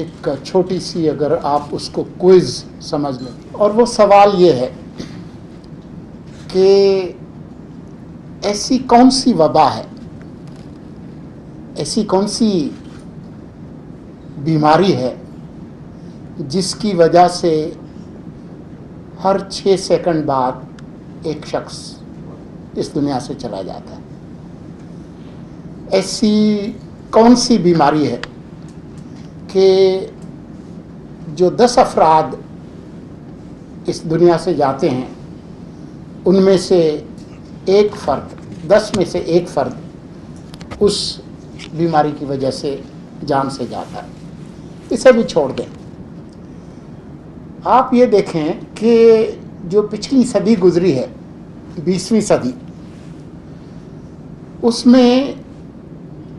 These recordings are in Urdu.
ایک چھوٹی سی اگر آپ اس کو کوئز سمجھ لیں، اور وہ سوال یہ ہے کہ ایسی کون سی وبا ہے، ایسی کون سی بیماری ہے جس کی وجہ سے ہر 6 سیکنڈ بعد ایک شخص اس دنیا سے چلا جاتا ہے؟ ایسی کون سی بیماری ہے کہ جو 10 افراد اس دنیا سے جاتے ہیں ان میں سے ایک فرد، 10 میں سے ایک فرد اس بیماری کی وجہ سے جان سے جاتا ہے؟ اسے بھی چھوڑ دیں، آپ یہ دیکھیں کہ جو پچھلی صدی گزری ہے، 20ویں صدی، اس میں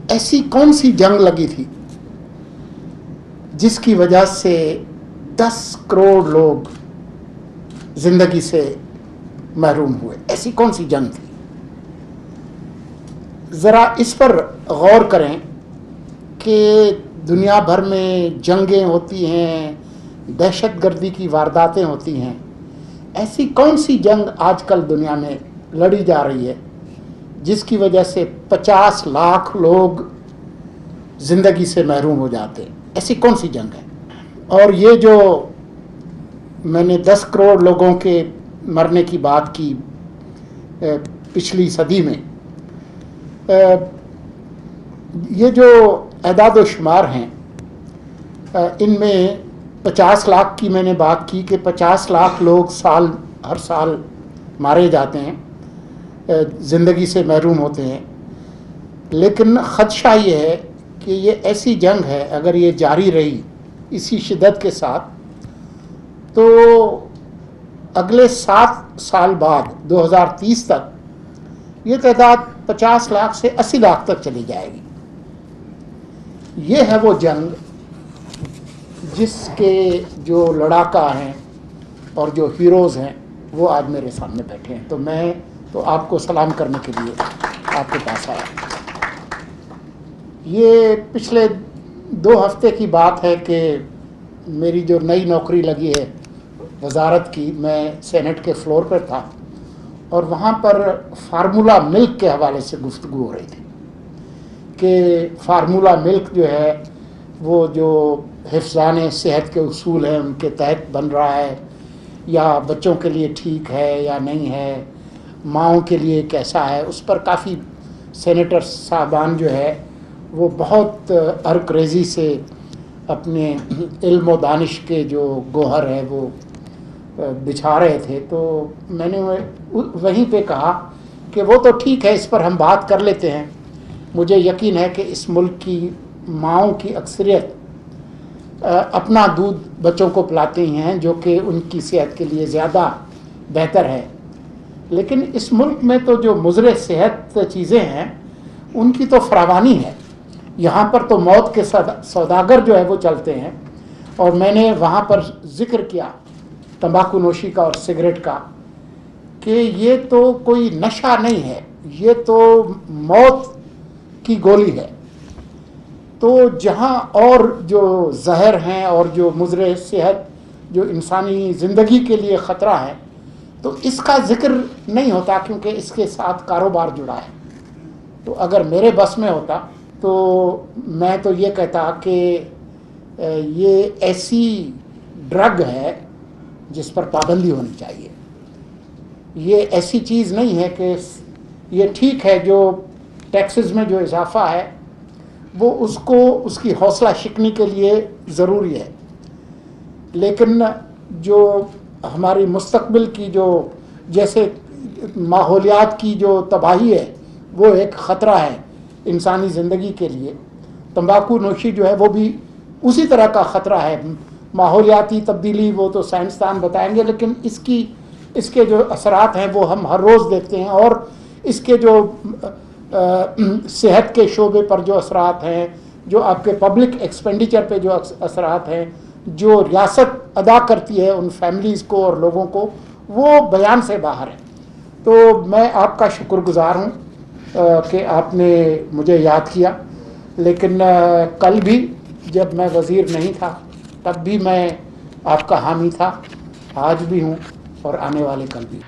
ایسی کون سی جنگ لگی تھی جس کی وجہ سے 10 کروڑ لوگ زندگی سے محروم ہوئے؟ ایسی کون سی جنگ تھی؟ ذرا اس پر غور کریں کہ دنیا بھر میں جنگیں ہوتی ہیں، دہشت گردی کی وارداتیں ہوتی ہیں، ایسی کون سی جنگ آج کل دنیا میں لڑی جا رہی ہے جس کی وجہ سے 50 لاکھ لوگ زندگی سے محروم ہو جاتے ہیں؟ ایسی کون سی جنگ ہے؟ اور یہ جو میں نے 10 کروڑ لوگوں کے مرنے کی بات کی پچھلی صدی میں، یہ جو اعداد و شمار ہیں ان میں 50 لاکھ کی میں نے بات کی کہ 50 لاکھ لوگ ہر سال مارے جاتے ہیں، زندگی سے محروم ہوتے ہیں، لیکن خدشہ یہ ہے کہ یہ ایسی جنگ ہے اگر یہ جاری رہی اسی شدت کے ساتھ تو اگلے 7 سال بعد 2030 تک یہ تعداد 50 لاکھ سے 80 لاکھ تک چلی جائے گی۔ یہ ہے وہ جنگ جس کے جو لڑاکا ہیں اور جو ہیروز ہیں وہ آج میرے سامنے بیٹھے ہیں، تو میں تو آپ کو سلام کرنے کے لیے آپ کے پاس آیا۔ یہ پچھلے 2 ہفتے کی بات ہے کہ میری جو نئی نوکری لگی ہے وزارت کی، میں سینٹ کے فلور پر تھا اور وہاں پر فارمولا ملک کے حوالے سے گفتگو ہو رہی تھی کہ فارمولا ملک جو ہے وہ جو حفظان صحت کے اصول ہیں ان کے تحت بن رہا ہے یا بچوں کے لیے ٹھیک ہے یا نہیں ہے، ماؤں کے لیے کیسا ہے، اس پر کافی سینیٹر صاحبان جو ہے وہ بہت عرق ریزی سے اپنے علم و دانش کے جو گوہر ہے وہ بچھا رہے تھے۔ تو میں نے وہیں پہ کہا کہ وہ تو ٹھیک ہے، اس پر ہم بات کر لیتے ہیں، مجھے یقین ہے کہ اس ملک کی ماؤں کی اکثریت اپنا دودھ بچوں کو پلاتے ہیں جو کہ ان کی صحت کے لیے زیادہ بہتر ہے، لیکن اس ملک میں تو جو مضر صحت چیزیں ہیں ان کی تو فراوانی ہے، یہاں پر تو موت کے سوداگر جو ہے وہ چلتے ہیں۔ اور میں نے وہاں پر ذکر کیا تمباکو نوشی کا اور سگریٹ کا کہ یہ تو کوئی نشہ نہیں ہے، یہ تو موت کی گولی ہے۔ تو جہاں اور جو زہر ہیں اور جو مضر صحت جو انسانی زندگی کے لیے خطرہ ہے تو اس کا ذکر نہیں ہوتا کیونکہ اس کے ساتھ کاروبار جڑا ہے۔ تو اگر میرے بس میں ہوتا تو میں تو یہ کہتا کہ یہ ایسی ڈرگ ہے جس پر پابندی ہونی چاہیے، یہ ایسی چیز نہیں ہے کہ یہ ٹھیک ہے جو ٹیکسز میں جو اضافہ ہے وہ اس کی حوصلہ شکنی کے لیے ضروری ہے، لیکن جو ہماری مستقبل کی جو جیسے ماحولیات کی جو تباہی ہے وہ ایک خطرہ ہے انسانی زندگی کے لیے، تمباکو نوشی جو ہے وہ بھی اسی طرح کا خطرہ ہے۔ ماحولیاتی تبدیلی وہ تو سائنسدان بتائیں گے، لیکن اس کے جو اثرات ہیں وہ ہم ہر روز دیکھتے ہیں، اور اس کے جو صحت کے شعبے پر جو اثرات ہیں، جو آپ کے پبلک ایکسپینڈیچر پہ جو اثرات ہیں، جو ریاست ادا کرتی ہے ان فیملیز کو اور لوگوں کو، وہ بیان سے باہر ہے۔ تو میں آپ کا شکر گزار ہوں کہ آپ نے مجھے یاد کیا، لیکن کل بھی جب میں وزیر نہیں تھا تب بھی میں آپ کا حامی تھا، آج بھی ہوں اور آنے والے کل بھی.